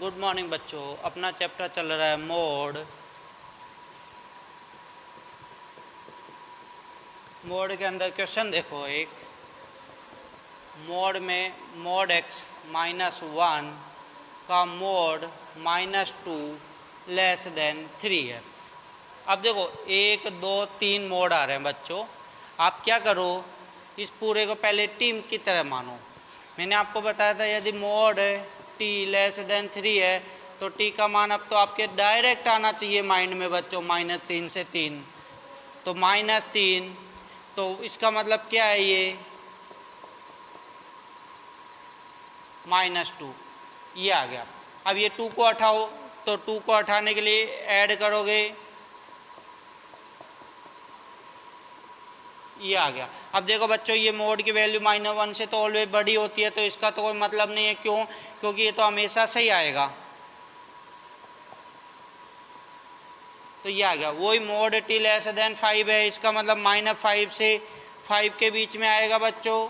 Good morning बच्चों। अपना chapter चल रहा है मोड। मोड के अंदर क्वेश्चन देखो, एक मोड में मोड एक्स -1 का मोड -2 लेस देन 3 है। अब देखो 1 2 3 मोड आ रहे हैं बच्चों। आप क्या करो, इस पूरे को पहले टीम की तरह मानो। मैंने आपको बताया था यदि मोड टी लेस देन 3 है तो टी का मान अब तो आपके डायरेक्ट आना चाहिए माइंड में बच्चों, -3 से 3 तो -3, तो इसका मतलब क्या है, ये -2 ये आ गया। अब ये 2 को हटाओ, तो 2 को हटाने के लिए ऐड करोगे, ये आ गया। अब देखो बच्चों, ये मोड की वैल्यू -1 से तो ऑलवेज बड़ी होती है, तो इसका तो कोई मतलब नहीं है। क्यों? क्योंकि ये तो हमेशा सही आएगा। तो ये आ गया। वही मोड टी लेस देन 5 है, इसका मतलब -5 से 5 के बीच में आएगा बच्चों,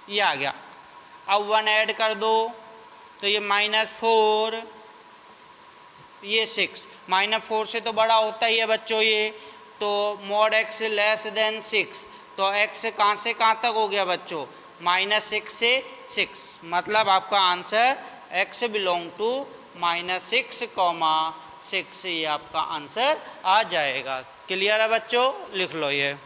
ये आ गया। अब 1 ऐड कर दो तो ये -4, ये 6, -4 से तो बड़ा होता ही है बच्चों ये। तो मोड एक्स लेस देन 6, तो एक्स कहाँ से कहाँ तक हो गया बच्चों, -6 से 6, मतलब आपका आंसर एक्स बिलोंग टू -6, 6 ये आपका आंसर आ जाएगा। क्लियर है बच्चों? लिख लो ये।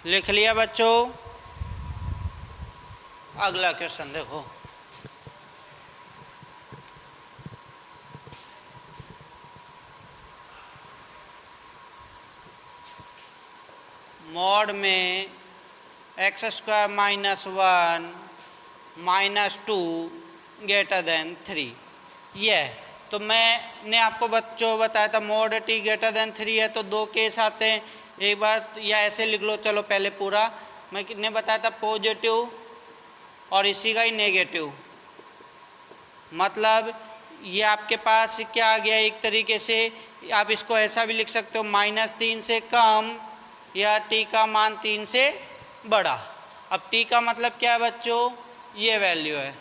लिख लिया बच्चों? अगला क्वेश्चन देखो। मोड में x² -1 -2 ग्रेटर देन 3 ये है। तो मैंने आपको बच्चों बताया था मोड टी ग्रेटर देन 3 है तो दो केस आते हैं। एक बार या ऐसे लिख लो, चलो पहले पूरा मैं कितने बताया था, पॉजिटिव और इसी का ही नेगेटिव। मतलब ये आपके पास क्या आ गया, एक तरीके से आप इसको ऐसा भी लिख सकते हो, -3 से कम या टी का मान 3 से बड़ा। अब टी का मतलब क्या है बच्चों, ये वैल्यू है।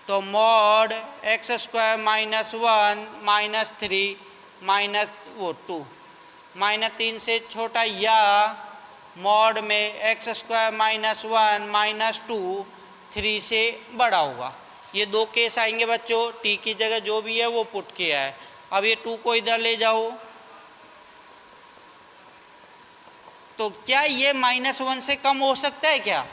तो मॉड x² -1 -3 -2 -3 से छोटा, या मॉड में x² -1 -2 3 से बड़ा होगा। ये दो केस आएंगे बच्चों। टी की जगह जो भी है वो पुट किया है। अब ये 2 को इधर ले जाओ, तो क्या ये -1 से कम हो सकता है? क्या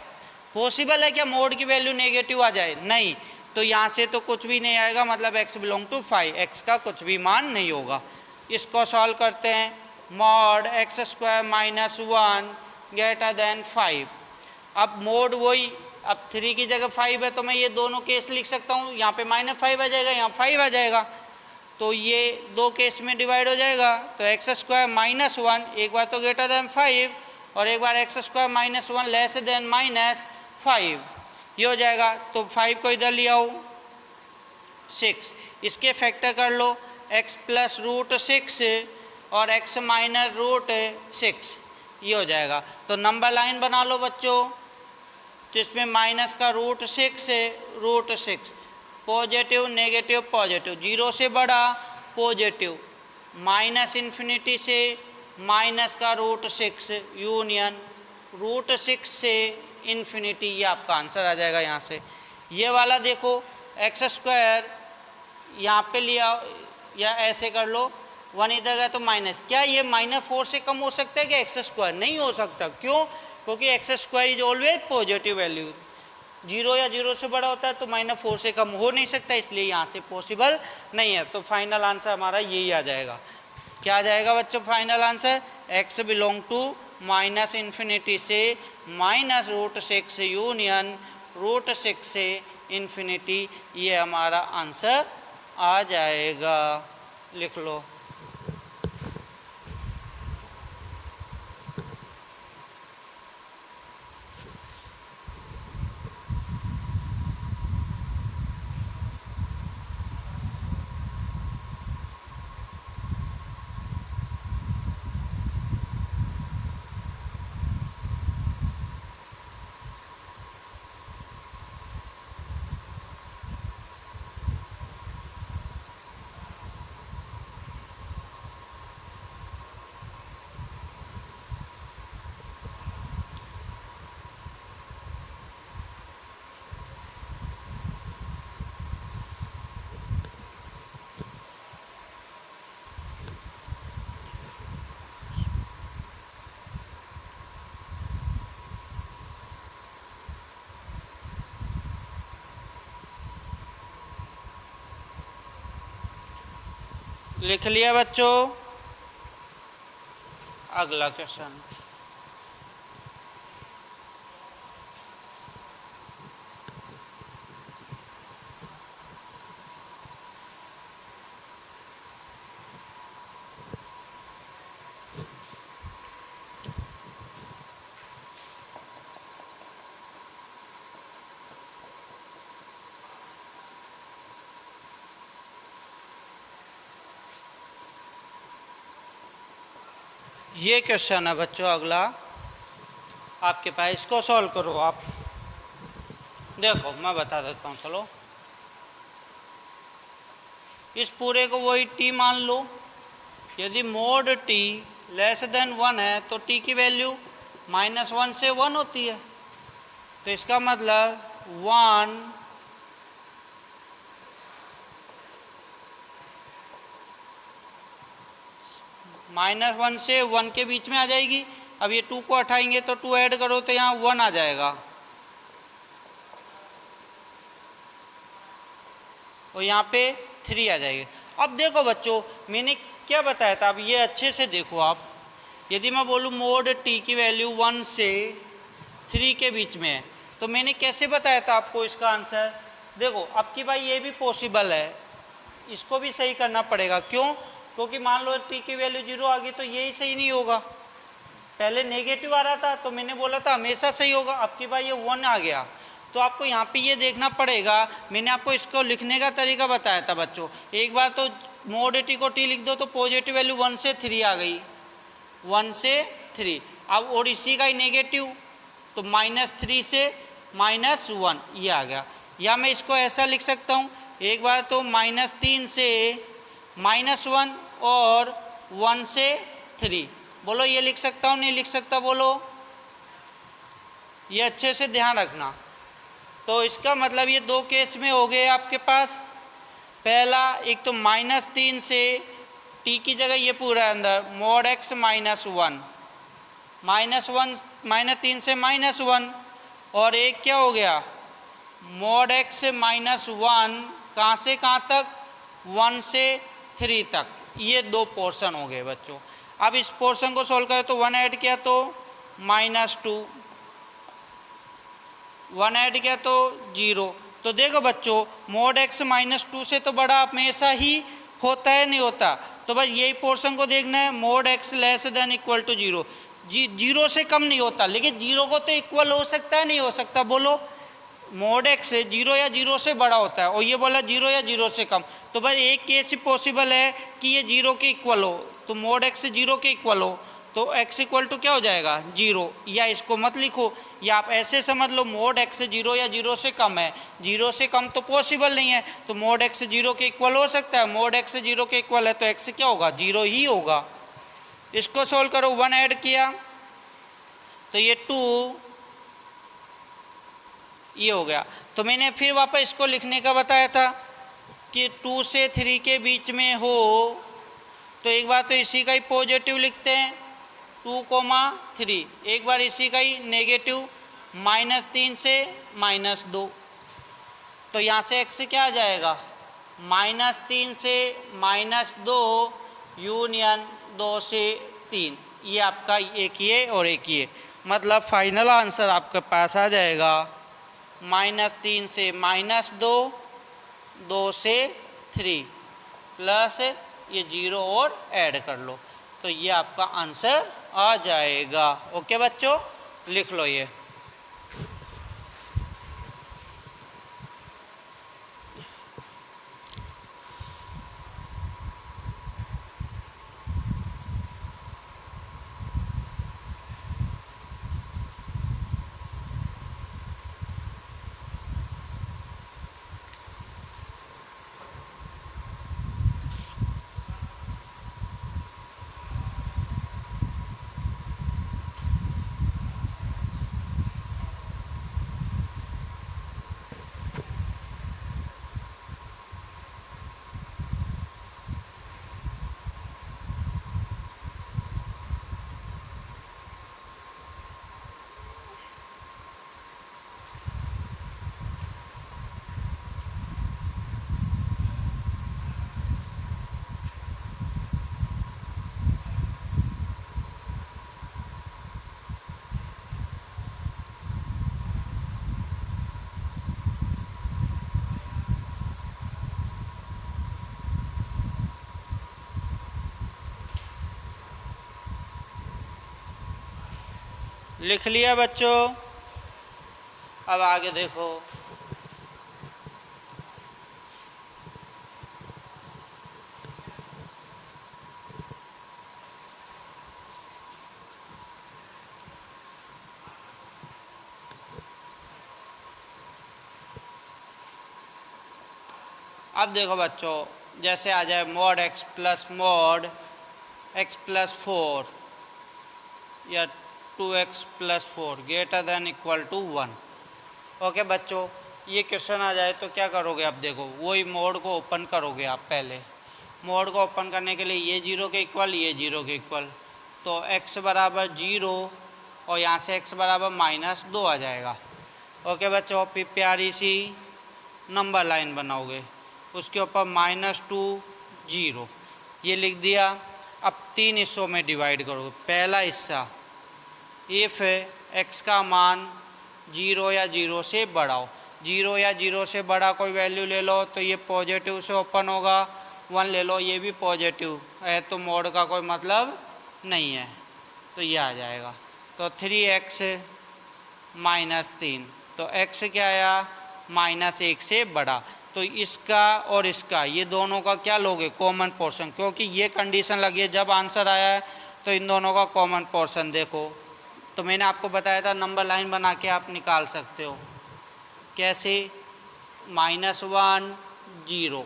पॉसिबल है क्या मोड की वैल्यू नेगेटिव आ जाए? नहीं। तो यहाँ से तो कुछ भी नहीं आएगा, मतलब x बिलोंग टू 5, x का कुछ भी मान नहीं होगा। इसको सॉल्व करते हैं। Mod x² -1 greater than 5। अब मोड वही, अब 3 की जगह 5 है तो मैं ये दोनों केस लिख सकता हूँ। यहाँ पे -5 आ जाएगा, यहाँ 5 आ जाएगा, तो ये दो केस में डिवाइड हो जाएगा। तो x² -1 एक बार तो ग्रेटर देन 5 और एक बार x² -1 लेस देन -5, ये हो जाएगा। तो 5 को इधर ले आओ, 6, इसके फैक्टर कर लो, x + √6 और x - √6, ये हो जाएगा। तो नंबर लाइन बना लो बच्चों। तो इसमें माइनस का √6 है, √6, पॉजिटिव नेगेटिव पॉजिटिव, 0 से बड़ा पॉजिटिव, -∞ से माइनस का √6 यूनियन √6 से इन्फिनिटी, ये आपका आंसर आ जाएगा यहाँ से। ये वाला देखो एक्स स्क्वायर यहाँ पे लिया या ऐसे कर लो, 1 इधर गया तो माइनस, क्या ये -4 से कम हो सकता है कि एक्स स्क्वायर? नहीं हो सकता। क्यों? क्योंकि x square is always positive value, 0 या 0 से बड़ा होता है तो -4 से कम हो नहीं सकता, इसलिए यहाँ से पॉसिबल नहीं है। तो फाइनल आंसर हमारा यही आ जाएगा। क्या आ जाएगा बच्चों final answer? x belong to -∞ से -√6 यूनियन √6 से इन्फिनिटी, ये हमारा आंसर आ जाएगा। लिख लो। लिख लिया बच्चों? अगला क्वेश्चन। ये क्वेश्चन है बच्चों अगला आपके पास, इसको सॉल्व करो आप। देखो मैं बता देता हूँ, चलो इस पूरे को वही t मान लो। यदि मोड t लेस देन 1 है तो t की वैल्यू -1 से 1 होती है। तो इसका मतलब 1 -1 से 1 के बीच में आ जाएगी। अब ये 2 को हटाएंगे तो 2 ऐड करो तो यहाँ 1 आ जाएगा, और यहाँ पे 3 आ जाएगी। अब देखो बच्चों मैंने क्या बताया था, अब ये अच्छे से देखो आप। यदि मैं बोलूँ मोड t की वैल्यू 1 से 3 के बीच में है, तो मैंने कैसे बताया था आपको इसका आंसर? देखो अब की भाई ये भी पॉसिबल है, इसको भी सही करना पड़ेगा। क्यों? क्योंकि मान लो t की वैल्यू 0 आ गई तो यही सही नहीं होगा। पहले नेगेटिव आ रहा था तो मैंने बोला था हमेशा सही होगा, अब की भाई ये 1 आ गया तो आपको यहाँ पे ये देखना पड़ेगा। मैंने आपको इसको लिखने का तरीका बताया था बच्चों। एक बार तो मोड t को t लिख दो तो पॉजिटिव वैल्यू 1 से 3 आ गई, 1 से 3। अब और इसी का ही नेगेटिव तो -3 से -1 ये आ गया। या मैं इसको ऐसा लिख सकता हूँ, एक बार तो -3 से -1 और 1 से 3। बोलो ये लिख सकता हूँ नहीं लिख सकता? बोलो, ये अच्छे से ध्यान रखना। तो इसका मतलब ये 2 केस में हो गए आपके पास। पहला एक तो -3 से t की जगह ये पूरा अंदर मोड x -1, -3 से -1, और एक क्या हो गया मोड x -1 कहाँ से कहाँ तक? 1 से 3 तक। ये 2 पोर्शन हो गए बच्चों। अब इस पोर्शन को सोल्व करें तो 1 ऐड किया तो -2, 1 ऐड किया तो 0। तो देखो बच्चों मोड x -2 से तो बड़ा हमेशा ही होता है, नहीं होता? तो बस यही पोर्शन को देखना है, mod x less than equal to 0। 0 से कम नहीं होता, लेकिन 0 को तो इक्वल हो सकता है, नहीं हो सकता? बोलो, मोड x 0 या 0 से बड़ा होता है, और ये बोला 0 या 0 से कम। तो बस एक केस ही पॉसिबल है कि ये 0 के इक्वल हो, तो मोड x 0 के इक्वल हो तो x इक्वल टू क्या हो जाएगा? 0। या इसको मत लिखो, या आप ऐसे समझ लो मोड x 0 या 0 से कम है। 0 से कम तो पॉसिबल नहीं है, तो मोड x 0 के इक्वल हो सकता है। मोड x 0 के इक्वल है तो x क्या होगा? 0 ही होगा। इसको सोल्व करो, 1 ऐड किया तो ये 2 ये हो गया। तो मैंने फिर वापस इसको लिखने का बताया था कि 2 से 3 के बीच में हो तो एक बार तो इसी का ही पॉजिटिव लिखते हैं 2,3, एक बार इसी का ही नेगेटिव -3 से -2। तो यहाँ से x क्या आ जाएगा, -3 से -2 यूनियन 2 से 3। ये आपका एक ये और एक ये, मतलब फाइनल आंसर आपके पास आ जाएगा -3 से -2, 2 से 3 प्लस ये 0 और ऐड कर लो, तो ये आपका आंसर आ जाएगा। ओके बच्चों, लिख लो ये। लिख लिया बच्चों, अब आगे देखो। अब देखो बच्चों, जैसे आ जाए mod x + 4 या 2x + 4 > 1। ओके बच्चों, ये क्वेश्चन आ जाए तो क्या करोगे आप, देखो वही मोड को ओपन करोगे आप। पहले मोड को ओपन करने के लिए ये 0 के इक्वल, ये 0 के इक्वल, तो x बराबर 0 और यहाँ से x बराबर -2 आ जाएगा। ओके बच्चों, फिर प्यारी सी नंबर लाइन बनाओगे, उसके ऊपर -2 0 ये लिख दिया। अब 3 हिस्सों में डिवाइड करोगे। पहला हिस्सा, इफ़ x का मान 0 या 0 से बड़ा हो, 0 या 0 से बड़ा कोई वैल्यू ले लो तो ये पॉजिटिव से ओपन होगा। 1 ले लो, ये भी पॉजिटिव है, तो मोड का कोई मतलब नहीं है, तो ये आ जाएगा। तो 3x -3, तो x क्या आया, -1 से बड़ा। तो इसका और इसका, ये दोनों का क्या लोगे, कॉमन पोर्शन, क्योंकि ये कंडीशन लगी है जब आंसर आया है तो इन दोनों का कॉमन पोर्शन देखो। तो मैंने आपको बताया था नंबर लाइन बना के आप निकाल सकते हो। कैसे, -1 0,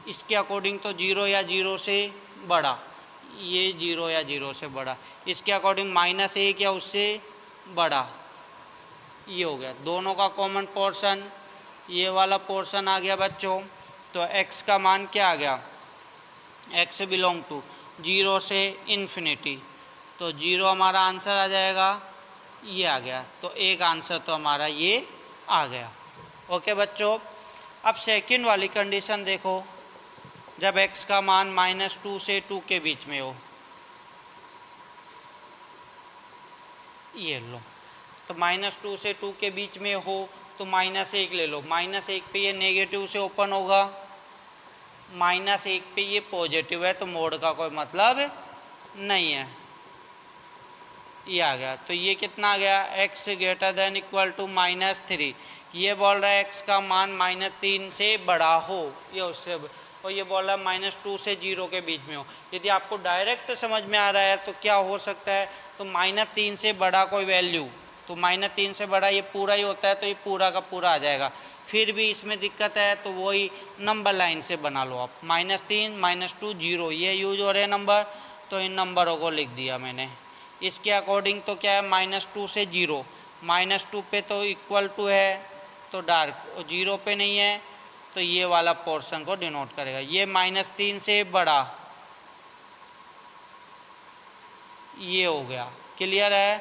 इसके अकॉर्डिंग तो 0 या 0 से बड़ा, ये 0 या 0 से बड़ा, इसके अकॉर्डिंग -1 या उससे बड़ा, ये हो गया। दोनों का कॉमन पोर्शन ये वाला पोर्शन आ गया बच्चों। तो x का मान क्या आ गया, x बिलोंग टू 0 से इन्फिनिटी, तो 0 हमारा आंसर आ जाएगा, ये आ गया। तो एक आंसर तो हमारा ये आ गया। ओके बच्चों, अब सेकंड वाली कंडीशन देखो, जब x का मान -2 से 2 के बीच में हो, ये लो, तो -2 से 2 के बीच में हो तो -1 ले लो। -1 पे ये नेगेटिव से ओपन होगा, -1 पे ये पॉजिटिव है, तो मोड का कोई मतलब नहीं है, ये आ गया। तो ये कितना आ गया, x > -3। ये बोल रहा है x का मान -3 से बड़ा हो या उससे, और ये बोल रहा है -2 से 0 के बीच में हो। यदि आपको डायरेक्ट समझ में आ रहा है तो क्या हो सकता है, तो -3 से बड़ा कोई वैल्यू, तो -3 से बड़ा ये पूरा ही होता है, तो ये पूरा का पूरा आ जाएगा। फिर भी इसमें दिक्कत है तो वही नंबर लाइन से बना लो आप, -3 -2 0 ये यूज हो रहे हैं नंबर, तो इन नंबरों को लिख दिया मैंने। इसके अकॉर्डिंग तो क्या है, -2 से 0, -2 पे तो इक्वल टू है तो डार्क, 0 पे नहीं है तो ये वाला पोर्शन को डिनोट करेगा। ये -3 से बड़ा, ये हो गया। क्लियर है?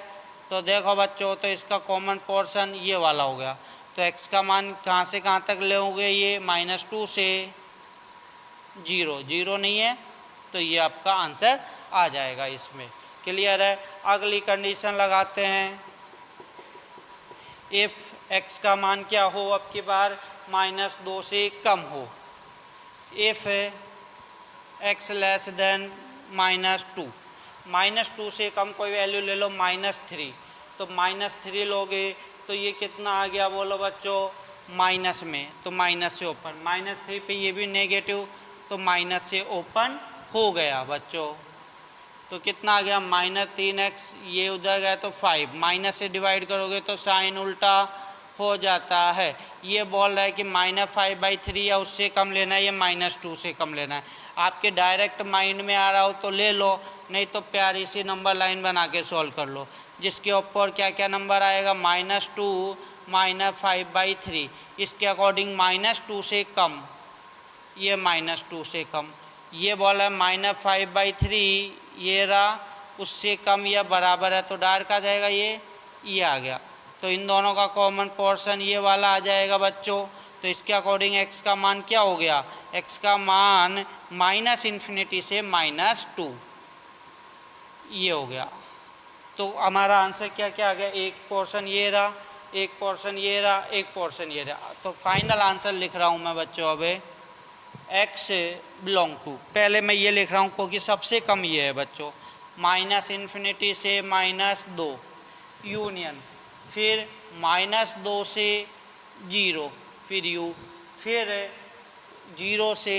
तो देखो बच्चों, तो इसका कॉमन पोर्शन ये वाला हो गया। तो x का मान कहाँ से कहाँ तक लेोगे? ये -2 से 0, 0 नहीं है तो ये आपका आंसर आ जाएगा इसमें। क्लियर है? अगली कंडीशन लगाते हैं, इफ़ x का मान क्या हो अब की बार? -2 से कम हो। इफ़ x लेस देन -2, -2 से कम कोई वैल्यू ले लो, -3, तो -3 लोगे तो ये कितना आ गया बोलो बच्चों? माइनस में, तो माइनस से ओपन, -3 पे ये भी नेगेटिव, तो माइनस से ओपन हो गया बच्चों। तो कितना आ गया? -3x, ये उधर गया तो 5, माइनस से डिवाइड करोगे तो साइन उल्टा हो जाता है। ये बोल रहा है कि -5/3 या उससे कम लेना है, ये -2 से कम लेना है। आपके डायरेक्ट माइंड में आ रहा हो तो ले लो, नहीं तो प्यारी सी नंबर लाइन बना के सॉल्व कर लो, जिसके ऊपर क्या क्या नंबर आएगा? -2, -5/3, इसके अकॉर्डिंग -2 से कम, ये -2 से कम, ये बोला -5/3, ये रहा, उससे कम या बराबर है तो डार्क आ जाएगा, ये आ गया। तो इन दोनों का कॉमन पोर्शन ये वाला आ जाएगा बच्चों। तो इसके अकॉर्डिंग x का मान क्या हो गया? x का मान -∞ से -2, ये हो गया। तो हमारा आंसर क्या क्या आ गया? एक पोर्शन ये रहा, एक पोर्शन ये रहा, एक पोर्शन ये रहा। तो फाइनल आंसर लिख रहा हूँ मैं बच्चों अब x बिलोंग टू, पहले मैं ये लिख रहा हूँ क्योंकि सबसे कम ये है बच्चों, -∞ से -2 यूनियन, फिर -2 से 0, फिर u, फिर 0 से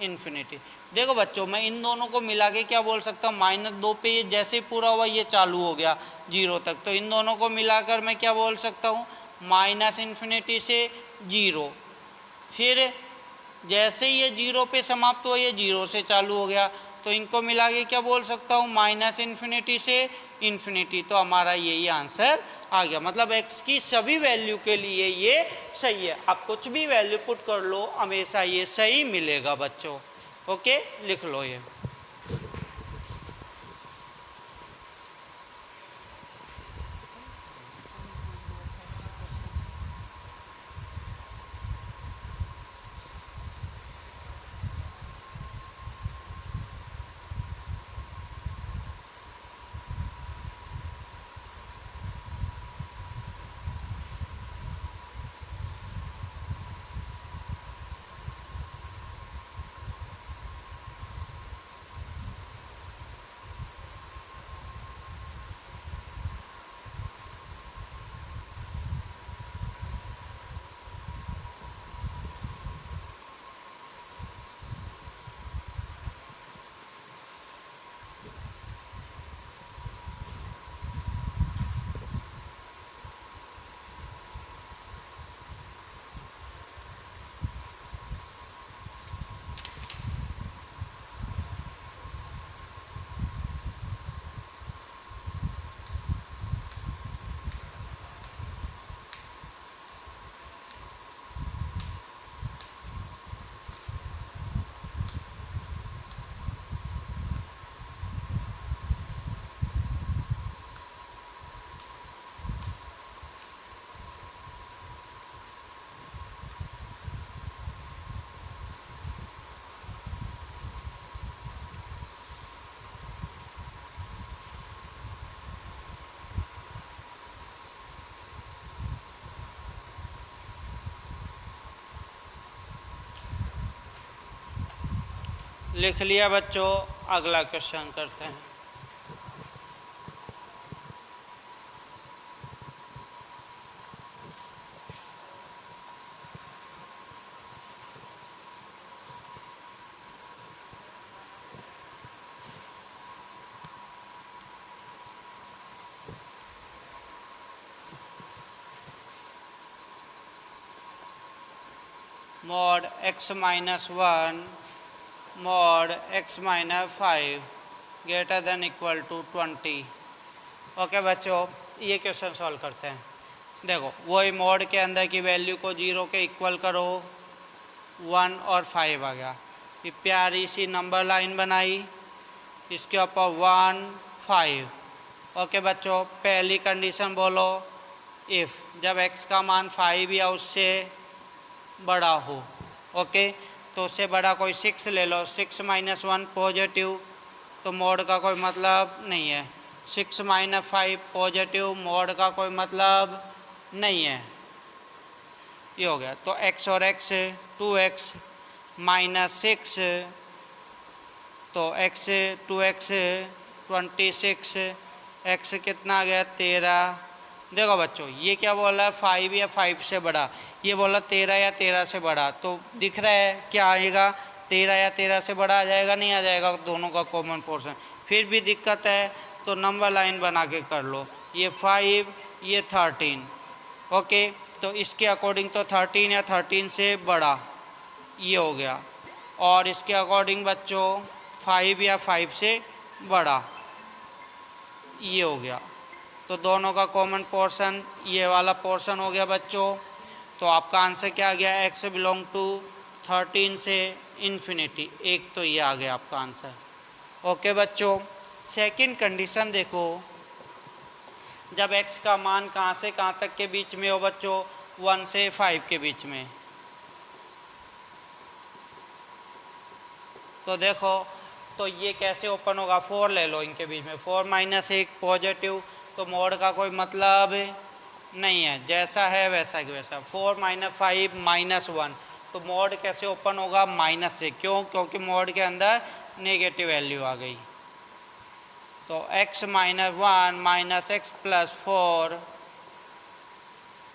इन्फिनिटी। देखो बच्चों, मैं इन दोनों को मिला के क्या बोल सकता हूँ? -2 पे ये जैसे ही पूरा हुआ ये चालू हो गया 0 तक, तो इन दोनों को मिलाकर मैं क्या बोल सकता हूँ? -∞ से 0, फिर जैसे ही ये 0 पे समाप्त हुआ ये 0 से चालू हो गया, तो इनको मिला के क्या बोल सकता हूँ? -∞ से इन्फिनिटी। तो हमारा यही आंसर आ गया। मतलब x की सभी वैल्यू के लिए ये सही है। आप कुछ भी वैल्यू पुट कर लो, हमेशा ये सही मिलेगा बच्चों। ओके, लिख लो ये। लिख लिया बच्चों, अगला क्वेश्चन करते हैं। mod x minus 1 mod x minus 5 greater than equal to 20। Okay बच्चों, ये क्वेश्चन सॉल्व करते हैं। देखो वही मॉड के अंदर की वैल्यू को 0 के इक्वल करो, 1 और 5 आ गया। ये प्यारी सी नंबर लाइन बनाई, इसके ऊपर 1 5। ओके बच्चों, पहली कंडीशन बोलो, इफ़ जब x का मान 5 या उससे बड़ा हो। ओके, तो उससे बड़ा कोई 6 ले लो, 6 माइनस 1 पॉजिटिव, तो मोड का कोई मतलब नहीं है। 6 माइनस 5 पॉजिटिव, मोड का कोई मतलब नहीं है। ये हो गया। तो x और x 2x माइनस 6, तो x 2x 26, x कितना आ गया 13। देखो बच्चों ये क्या बोला है, 5 या 5 से बड़ा, ये बोला 13 या 13 से बड़ा, तो दिख रहा है क्या आएगा, 13 या 13 से बड़ा आ जाएगा, नहीं आ जाएगा दोनों का कॉमन पोर्शन। फिर भी दिक्कत है तो नंबर लाइन बना के कर लो, ये 5 ये 13। ओके, तो इसके अकॉर्डिंग तो 13 या 13 से बड़ा ये हो गया, और इसके अकॉर्डिंग बच्चों 5 या 5 से बड़ा ये हो गया। तो दोनों का कॉमन पोर्शन ये वाला पोर्शन हो गया बच्चों। तो आपका आंसर क्या आ गया, x बिलोंग टू 13 से इन्फिनिटी, एक तो ये आ गया आपका आंसर। ओके बच्चों, सेकंड कंडीशन देखो, जब x का मान कहाँ से कहाँ तक के बीच में हो बच्चों, 1 से 5 के बीच में। तो देखो तो ये कैसे ओपन होगा, 4 ले लो इनके बीच में, 4 माइनस 1 पॉजिटिव, तो मोड का कोई मतलब नहीं है, जैसा है वैसा कि वैसा। 4 माइनस 5 माइनस 1, तो मोड कैसे ओपन होगा, माइनस से, क्यों, क्योंकि मोड के अंदर नेगेटिव वैल्यू आ गई। तो x minus 1 minus x plus 4,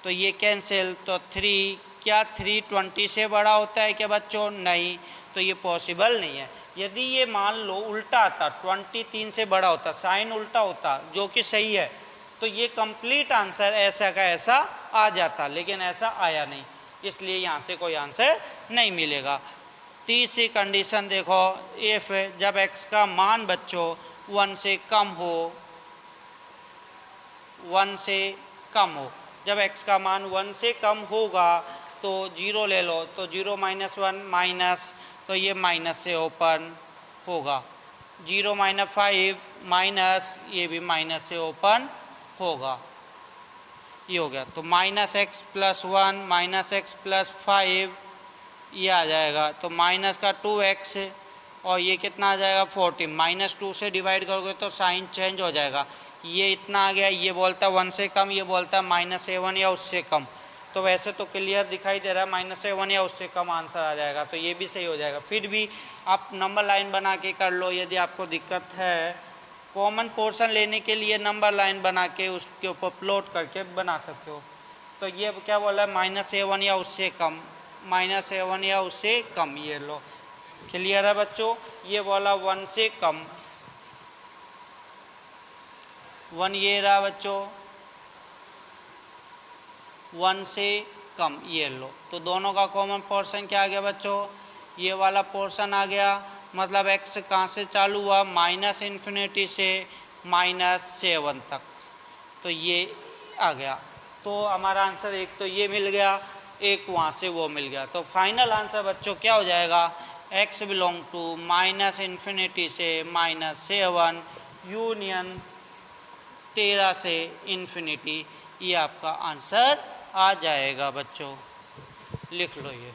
तो ये कैंसिल, तो 3, क्या 3 20 से बड़ा होता है क्या बच्चों, नहीं, तो ये पॉसिबल नहीं है। यदि ये मान लो उल्टा आता, 23 से बड़ा होता, साइन उल्टा होता, जो कि सही है, तो ये कंप्लीट आंसर ऐसा का ऐसा आ जाता, लेकिन ऐसा आया नहीं, इसलिए यहाँ से कोई आंसर नहीं मिलेगा। तीसरी कंडीशन देखो, इफ जब x का मान बच्चों 1 से कम हो, 1 से कम हो, जब x का मान 1 से कम होगा तो 0 ले लो, तो 0 माइनस 1 माइनस, तो ये माइनस से ओपन होगा। 0 माइनस 5 माइनस, ये भी माइनस से ओपन होगा, ये हो गया। तो minus x plus 1 minus x plus 5 ये आ जाएगा, तो माइनस का 2x और ये कितना आ जाएगा 40, माइनस 2 से डिवाइड करोगे तो साइन चेंज हो जाएगा, ये इतना आ गया, ये बोलता 1 से कम, ये बोलता माइनस 7 या उससे कम। तो वैसे तो क्लियर दिखाई दे रहा है माइनस 7 या उससे कम आंसर आ जाएगा, तो ये भी सही हो जाएगा। फिर भी आप नंबर लाइन बना के कर लो, यदि आपको दिक्कत है कॉमन पोर्शन लेने के लिए नंबर लाइन बना के उसके ऊपर प्लॉट करके बना सकते हो। तो ये क्या बोला है, माइनस 7 या उससे कम, माइनस 7 या उससे कम, ये लो क्लियर है बच्चों। ये बोला 1 से कम, 1 ये रहा बच्चों, 1 से कम, ये लो। तो दोनों का कॉमन पोर्शन क्या आ गया बच्चों, ये वाला पोर्शन आ गया। मतलब x कहाँ से चालू हुआ, माइनस इन्फिनिटी से माइनस 7 तक, तो ये आ गया। तो हमारा आंसर एक तो ये मिल गया, एक वहाँ से वो मिल गया। तो फाइनल आंसर बच्चों क्या हो जाएगा, x belong to minus infinity से माइनस 7 यूनियन 13 से इन्फिनिटी, ये आपका आंसर आ जाएगा बच्चों, लिख लो ये।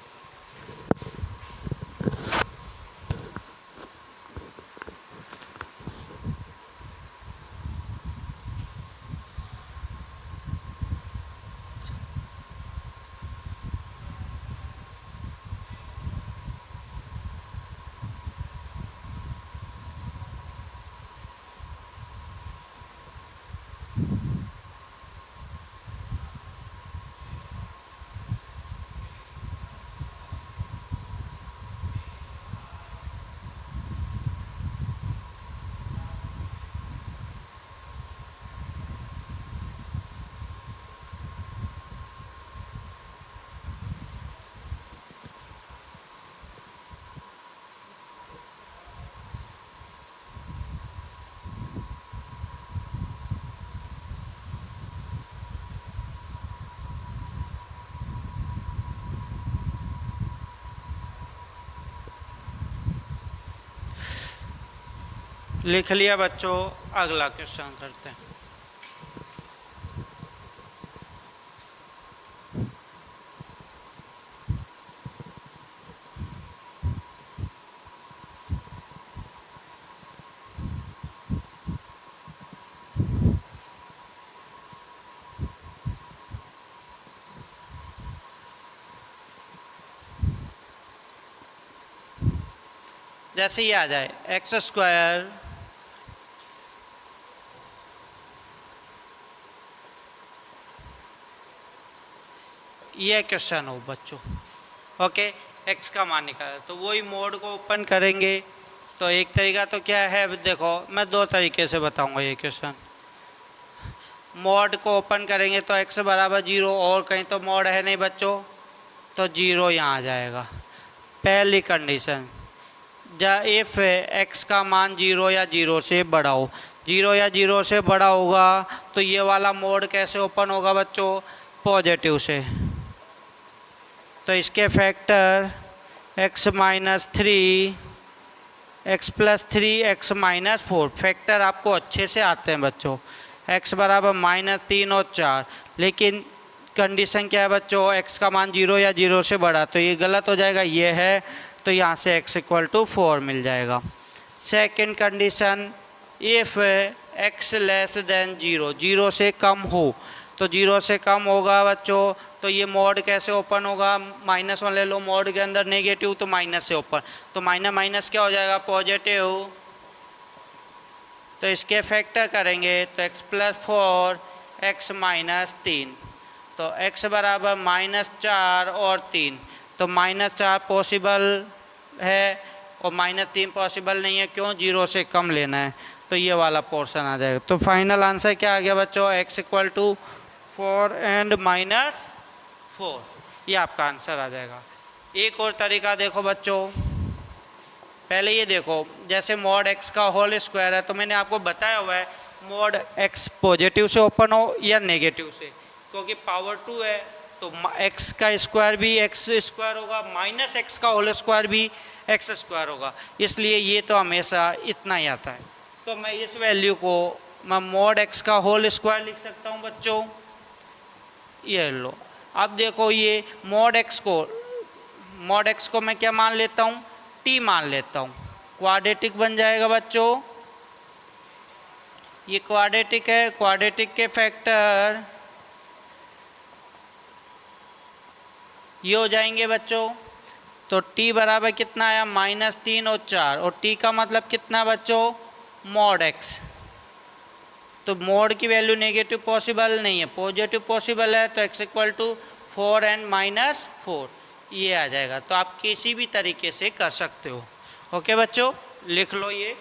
लिख लिया बच्चों, अगला क्वेश्चन करते हैं। जैसे ही आ जाए एक्स स्क्वायर ये क्वेश्चन हो बच्चों, ओके, एक्स का मान निकाला तो वही मोड को ओपन करेंगे। तो एक तरीका तो क्या है, देखो मैं दो तरीके से बताऊंगा ये क्वेश्चन। मोड को ओपन करेंगे तो एक्स बराबर 0, और कहीं तो मोड है नहीं बच्चों, तो 0 यहाँ आ जाएगा। पहली कंडीशन, इफ एक्स का मान 0 या 0 से बड़ा हो, 0 या 0 से बड़ा होगा तो ये वाला मोड कैसे ओपन होगा बच्चों, पॉजिटिव से। तो इसके factor x minus 3, x plus 3, x minus 4, factor आपको अच्छे से आते हैं बच्चों। x बराबर -3 और 4, लेकिन कंडीशन क्या है बच्चों, x का मान 0 या 0 से बड़ा, तो ये गलत हो जाएगा, ये है, तो यहाँ से x इक्वल टू 4 मिल जाएगा। Second condition, if x less then 0, 0 से कम हो, तो 0 से कम होगा बच्चों, तो ये मोड कैसे ओपन होगा, -1 ले लो, मोड के अंदर नेगेटिव तो माइनस से ओपन, तो माइनस माइनस क्या हो जाएगा, पॉजिटिव। तो इसके फैक्टर करेंगे तो x प्लस 4, x माइनस 3, तो x बराबर -4 और 3, तो -4 पॉसिबल है और -3 पॉसिबल नहीं है, क्यों, 0 से कम लेना है, तो ये वाला पोर्शन आ जाएगा। तो फाइनल आंसर क्या आ गया बच्चों, x इक्वल टू 4 एंड -4, ये आपका आंसर आ जाएगा। एक और तरीका देखो बच्चों, पहले ये देखो, जैसे मॉड x का होल स्क्वायर है, तो मैंने आपको बताया हुआ है मॉड x पॉजिटिव से ओपन हो या नेगेटिव से, क्योंकि पावर 2 है तो x का स्क्वायर भी x स्क्वायर होगा, माइनस x का होल स्क्वायर भी x स्क्वायर होगा, इसलिए ये तो हमेशा इतना ही आता है। तो मैं इस वैल्यू को मैं मॉड x का होल स्क्वायर लिख सकता हूँ बच्चों, ये लो। अब देखो ये मॉड x को मैं क्या मान लेता हूँ, t मान लेता हूँ, क्वाड्रेटिक बन जाएगा बच्चों, ये क्वाड्रेटिक है, क्वाड्रेटिक के फैक्टर ये हो जाएंगे बच्चों। तो t बराबर कितना आया, -3 और 4, और t का मतलब कितना बच्चों, मॉड x, तो मोड की वैल्यू नेगेटिव पॉसिबल नहीं है, पॉजिटिव पॉसिबल है, तो x इक्वल टू 4 एंड -4 ये आ जाएगा। तो आप किसी भी तरीके से कर सकते हो, ओके बच्चों, लिख लो ये।